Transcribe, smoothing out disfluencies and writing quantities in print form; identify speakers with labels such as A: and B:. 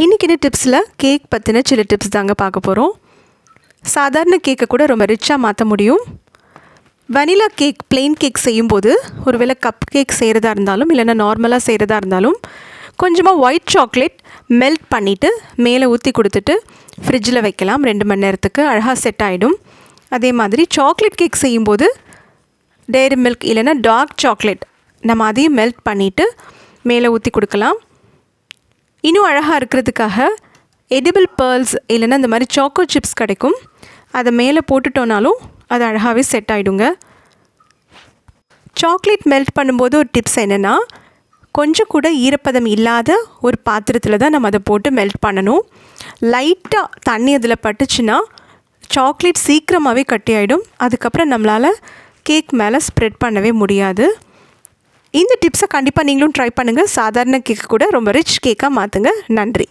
A: இன்றைக்கி டிப்ஸில் கேக் பற்றின சில டிப்ஸ் தாங்க பார்க்க போகிறோம். சாதாரண கேக்கை கூட ரொம்ப ரிச்சாக மாற்ற முடியும். வனிலா கேக், பிளெயின் கேக் செய்யும்போது ஒருவேளை கப் கேக் செய்கிறதா இருந்தாலும் இல்லைன்னா நார்மலாக செய்கிறதா இருந்தாலும் கொஞ்சமாக ஒயிட் சாக்லேட் மெல்ட் பண்ணிவிட்டு மேலே ஊற்றி கொடுத்துட்டு ஃப்ரிட்ஜில் வைக்கலாம். 2 மணி நேரத்துக்கு அழகாக செட் ஆகிடும். அதே மாதிரி சாக்லேட் கேக் செய்யும்போது டெய்ரி மில்க் இல்லைன்னா டார்க் சாக்லேட் நம்ம அதையும் மெல்ட் பண்ணிவிட்டு மேலே ஊற்றி கொடுக்கலாம். இன்னும் அழகாக இருக்கிறதுக்காக எடிபிள் பேர்ல்ஸ் இல்லைன்னா இந்த மாதிரி சாக்கோ சிப்ஸ் கிடைக்கும். அதை மேலே போட்டுட்டோனாலும் அது அழகாகவே செட் ஆகிடுங்க. சாக்லேட் மெல்ட் பண்ணும்போது ஒரு டிப்ஸ் என்னென்னா, கொஞ்சம் கூட ஈரப்பதம் இல்லாத ஒரு பாத்திரத்தில் தான் நம்ம அதை போட்டு மெல்ட் பண்ணணும். லைட்டாக தண்ணி அதில் பட்டுச்சுன்னா சாக்லேட் சீக்கிரமாகவே கட்டி ஆகிடும். அதுக்கப்புறம் நம்மளால் கேக் மேலே ஸ்ப்ரெட் பண்ணவே முடியாது. இந்த டிப்ஸை கண்டிப்பாக நீங்களும் ட்ரை பண்ணுங்கள். சாதாரண கேக்கு கூட ரொம்ப ரிச் கேக்காக மாற்றுங்க. நன்றி.